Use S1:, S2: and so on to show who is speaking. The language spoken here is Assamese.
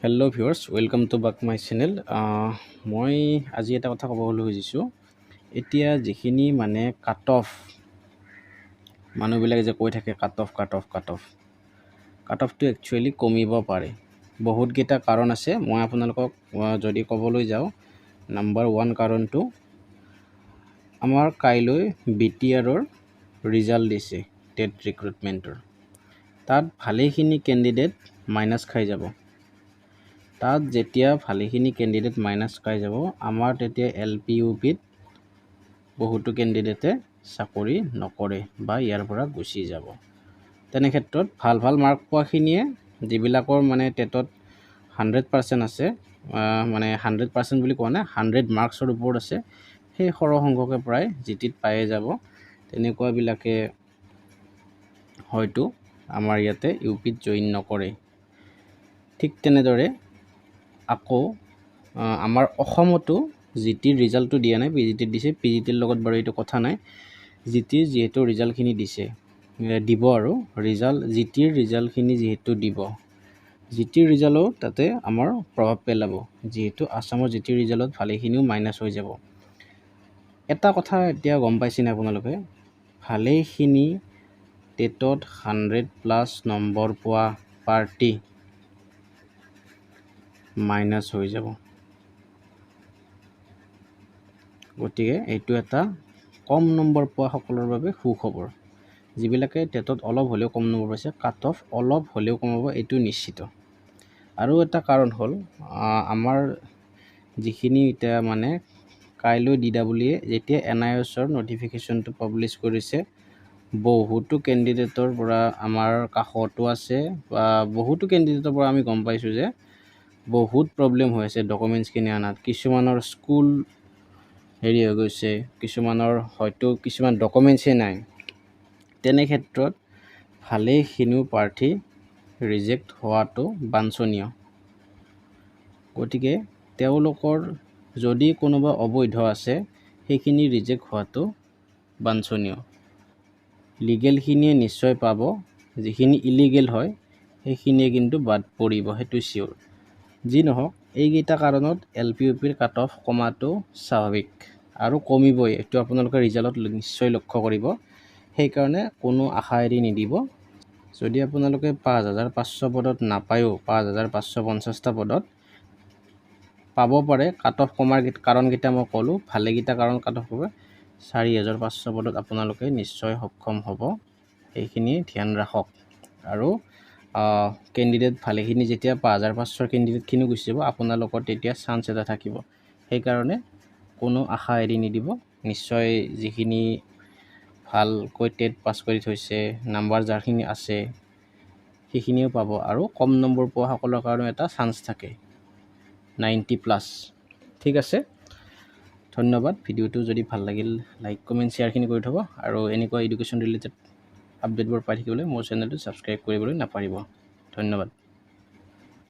S1: Hello' viewers, welcome to back my channel. মই আজি এটা কথা ক'বলৈ খুজিছোঁ। এতিয়া যিখিনি মানে কাট অফ মানুহবিলাকে যে কৈ থাকে কাট অফটো একচুৱেলি কমিব পাৰে। বহুতকেইটা কাৰণ আছে। মই আপোনালোকক যদি ক'বলৈ যাওঁ, নাম্বাৰ 1 কাৰণটো আমাৰ কাইলৈ BTRৰ ৰিজাল্ট দিছে, টেট ৰিক্ৰুটমেণ্টৰ। তাত ভালেখিনি কেণ্ডিডেট মাইনাছ খাই যাব। তাত যেতিয়া ভালেখিনি কেণ্ডিডেট মাইনাছ খাই যাব, আমাৰ তেতিয়া LPUPত বহুতো কেণ্ডিডেটে চাকৰি নকৰে বা ইয়াৰ পৰা গুচি যাব। তেনে ক্ষেত্ৰত ভাল মাৰ্ক পোৱাখিনিয়ে, যিবিলাকৰ মানে টেটত 100% আছে, মানে 100% বুলি কোৱা নাই, 100 মাৰ্কছৰ ওপৰত আছে, সেই সৰহসংখ্যকে প্ৰায় GTত পায়ে যাব। তেনেকুৱাবিলাকে হয়তো আমাৰ ইয়াতে UPত জইন নকৰে। ঠিক তেনেদৰে আকৌ আমাৰ অসমতো GTৰ ৰিজাল্টটো দিয়া নাই, PGTত দিছে। PGTৰ লগত বাৰু এইটো কথা নাই। GTৰ যিহেতু ৰিজাল্টখিনি দিব আৰু GTৰ ৰিজাল্টখিনি যিহেতু দিব, GTৰ ৰিজাল্টও তাতে আমাৰ প্ৰভাৱ পেলাব, যিহেতু আছামৰ GTৰ ৰিজাল্টত ভালেখিনিও মাইনাছ হৈ যাব। এটা কথা এতিয়া গম পাইছেনে আপোনালোকে, ভালেখিনি টেটত 100+ নম্বৰ পোৱা পাৰ্টি মাইনাছ হৈ যাব। গতিকে এইটো এটা কম নম্বৰ পোৱা সকলৰ বাবে সুখবৰ। যিবিলাকে টেটত অলপ হ'লেও কম নম্বৰ পাইছে, কাট অফ অলপ হ'লেও কমাব, এইটো নিশ্চিত। আৰু এটা কাৰণ হ'ল, আমাৰ যিখিনি এতিয়া মানে কাইলৈ DWE যেতিয়া NIOSৰ নটিফিকেশ্যনটো পাব্লিছ কৰিছে, বহুতো কেণ্ডিডেটৰ পৰা আমাৰ কাষতো আছে বা বহুতো কেণ্ডিডেটৰ পৰা আমি গম পাইছোঁ যে বহুত প্ৰব্লেম হৈ আছে ডকুমেণ্টছখিনি আনাত। কিছুমানৰ স্কুল হেৰি হৈ গৈছে, কিছুমানৰ হয়তো কিছুমান ডকুমেণ্টছেই নাই। তেনে ক্ষেত্ৰত ভালেখিনিও প্ৰাৰ্থী ৰিজেক্ট হোৱাটো বাঞ্ছনীয়। গতিকে তেওঁলোকৰ যদি কোনোবা অবৈধ আছে, সেইখিনি ৰিজেক্ট হোৱাটো বাঞ্ছনীয়। লিগেলখিনিয়ে নিশ্চয় পাব, যিখিনি ইলিগেল হয় সেইখিনিয়ে কিন্তু বাদ পৰিব, সেইটো চিয়'ৰ। যি নহওক, এইকেইটা কাৰণত LPUPৰ কাট অফ কমাটো স্বাভাৱিক আৰু কমিবই, এইটো আপোনালোকে ৰিজাল্টত নিশ্চয় লক্ষ্য কৰিব। সেইকাৰণে কোনো আশা এৰি নিদিব। যদি আপোনালোকে 5,500 পদত নাপায়ো, 5,550টা পদত পাব পাৰে। কাট অফ কমাৰ কাৰণকেইটা মই ক'লোঁ, ভালেকেইটা কাৰণ কাট অফ কৰিব। 4,500 পদত আপোনালোকে নিশ্চয় সক্ষম হ'ব, সেইখিনি ধ্যান ৰাখক। আৰু কেণ্ডিডেট ভালেখিনি যেতিয়া 5,500ৰ কেণ্ডিডেটখিনি গুচি যাব, আপোনালোকৰ তেতিয়া চান্স এটা থাকিব। সেইকাৰণে কোনো আশা এৰি নিদিব। নিশ্চয় যিখিনি ভালকৈ টেট পাছ কৰি থৈছে, নাম্বাৰ যাৰখিনি আছে, সেইখিনিও পাব। আৰু কম নম্বৰ পোৱা সকলৰ কাৰণেও এটা চান্স থাকে, 90+। ঠিক আছে, ধন্যবাদ। ভিডিঅ'টো যদি ভাল লাগিল, লাইক, কমেণ্ট, শ্বেয়াৰখিনি কৰি থ'ব। আৰু এনেকুৱা এডুকেশ্যন ৰিলেটেড আপডেটবোৰ পাই থাকিবলৈ মোৰ চেনেলটো ছাবস্ক্ৰাইব কৰিবলৈ নাপাহৰিব। ধন্যবাদ।